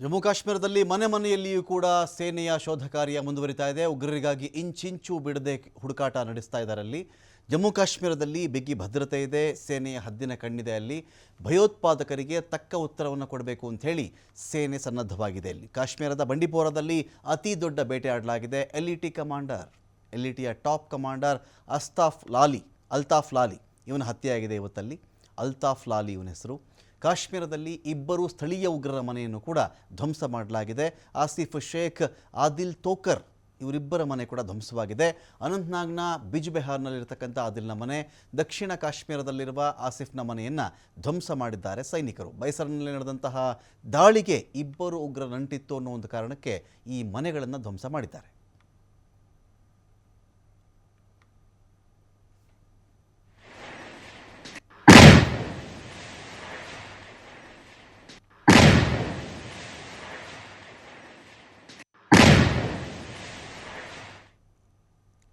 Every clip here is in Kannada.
ಜಮ್ಮು ಕಾಶ್ಮೀರದಲ್ಲಿ ಮನೆ ಮನೆಯಲ್ಲಿಯೂ ಕೂಡ ಸೇನೆಯ ಶೋಧ ಕಾರ್ಯ ಮುಂದುವರಿತಾ ಇದೆ. ಉಗ್ರರಿಗಾಗಿ ಇಂಚಿಂಚು ಬಿಡದೆ ಹುಡುಕಾಟ ನಡೆಸ್ತಾ ಇದ್ದಾರೆ. ಅಲ್ಲಿ ಜಮ್ಮು ಕಾಶ್ಮೀರದಲ್ಲಿ ಬಿಗಿ ಭದ್ರತೆ ಇದೆ, ಸೇನೆಯ ಹದ್ದಿನ ಕಣ್ಣಿದೆ. ಅಲ್ಲಿ ಭಯೋತ್ಪಾದಕರಿಗೆ ತಕ್ಕ ಉತ್ತರವನ್ನು ಕೊಡಬೇಕು ಅಂತ ಹೇಳಿ ಸೇನೆ ಸನ್ನದ್ಧವಾಗಿದೆ. ಅಲ್ಲಿ ಕಾಶ್ಮೀರದ ಬಂಡಿಪೋರಾದಲ್ಲಿ ಅತಿ ದೊಡ್ಡ ಬೇಟೆ ಆಡಲಾಗಿದೆ. ಎಲ್ಇಟಿಯ ಟಾಪ್ ಕಮಾಂಡರ್ ಅಲ್ತಾಫ್ ಲಾಲಿ ಇವನ ಹತ್ಯೆಯಾಗಿದೆ ಇವತ್ತಲ್ಲಿ. ಅಲ್ತಾಫ್ ಲಾಲಿ ಇವನ ಹೆಸರು. ಕಾಶ್ಮೀರದಲ್ಲಿ ಇಬ್ಬರು ಸ್ಥಳೀಯ ಉಗ್ರರ ಮನೆಯನ್ನು ಕೂಡ ಧ್ವಂಸ ಮಾಡಲಾಗಿದೆ. ಆಸಿಫ್ ಶೇಖ್, ಆದಿಲ್ ತೋಕರ್ ಇವರಿಬ್ಬರ ಮನೆ ಕೂಡ ಧ್ವಂಸವಾಗಿದೆ. ಅನಂತ್ನಾಗ್ನ ಬಿಜ್ಬೆಹಾರ್ನಲ್ಲಿರತಕ್ಕಂಥ ಆದಿಲ್ನ ಮನೆ, ದಕ್ಷಿಣ ಕಾಶ್ಮೀರದಲ್ಲಿರುವ ಆಸಿಫ್ನ ಮನೆಯನ್ನು ಧ್ವಂಸ ಮಾಡಿದ್ದಾರೆ ಸೈನಿಕರು. ಬೈಸರ್ನಲ್ಲಿ ನಡೆದಂತಹ ದಾಳಿಗೆ ಇಬ್ಬರು ಉಗ್ರ ನಂಟಿತ್ತು ಅನ್ನೋ ಒಂದು ಕಾರಣಕ್ಕೆ ಈ ಮನೆಗಳನ್ನು ಧ್ವಂಸ ಮಾಡಿದ್ದಾರೆ.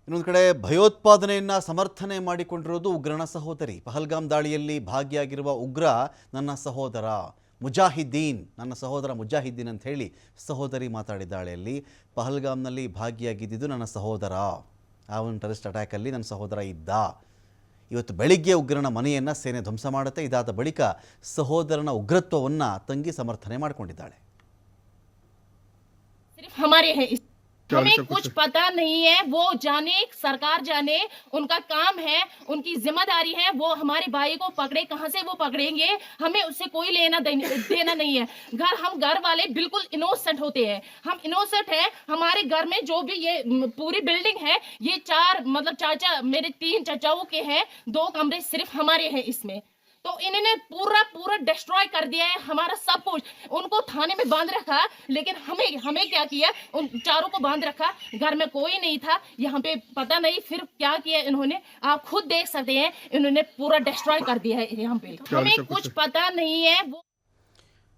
ಇನ್ನೊಂದು ಕಡೆ ಭಯೋತ್ಪಾದನೆಯನ್ನು ಸಮರ್ಥನೆ ಮಾಡಿಕೊಂಡಿರೋದು ಉಗ್ರನ ಸಹೋದರಿ. ಪಹಲ್ಗಾಮ್ ದಾಳಿಯಲ್ಲಿ ಭಾಗಿಯಾಗಿರುವ ಉಗ್ರ ನನ್ನ ಸಹೋದರ ಮುಜಾಹಿದ್ದೀನ್, ನನ್ನ ಸಹೋದರ ಮುಜಾಹಿದ್ದೀನ್ ಅಂತ ಹೇಳಿ ಸಹೋದರಿ ಮಾತಾಡಿದ್ದಾಳೆ. ಅಲ್ಲಿ ಪಹಲ್ಗಾಮ್ನಲ್ಲಿ ಭಾಗಿಯಾಗಿದ್ದು ನನ್ನ ಸಹೋದರ, ಆ ಒಂದು ಟೆರರಿಸ್ಟ್ ಅಟ್ಯಾಕಲ್ಲಿ ನನ್ನ ಸಹೋದರ ಇದ್ದ. ಇವತ್ತು ಬೆಳಿಗ್ಗೆ ಉಗ್ರನ ಮನೆಯನ್ನು ಸೇನೆ ಧ್ವಂಸ ಮಾಡುತ್ತೆ. ಇದಾದ ಬಳಿಕ ಸಹೋದರನ ಉಗ್ರತ್ವವನ್ನು ತಂಗಿ ಸಮರ್ಥನೆ ಮಾಡಿಕೊಂಡಿದ್ದಾಳೆ. हमें कुछ पता नहीं है, वो जाने, सरकार जाने, उनका काम है, उनकी जिम्मेदारी है। वो हमारे भाई को पकड़े, कहां से वो पकड़ेंगे, हमें उससे कोई लेना देना नहीं है। हम घर वाले बिल्कुल इनोसेंट होते हैं, हम इनोसेंट हैं। हमारे घर में जो भी ये पूरी बिल्डिंग है, ये चाचा मेरे 3 चाचाओं के हैं, 2 कमरे सिर्फ हमारे हैं इसमें। तो इन्होंने पूरा डिस्ट्रॉय कर दिया है हमारा सब कुछ। उनको थाने में बांध रखा, लेकिन हमें क्या किया, उन चारों को बांध रखा। घर में कोई नहीं था, यहाँ पे पता नहीं फिर क्या किया इन्होंने, आप खुद देख सकते हैं। इन्होंने पूरा डिस्ट्रॉय कर दिया है यहाँ पे। हमें कुछ पता नहीं है वो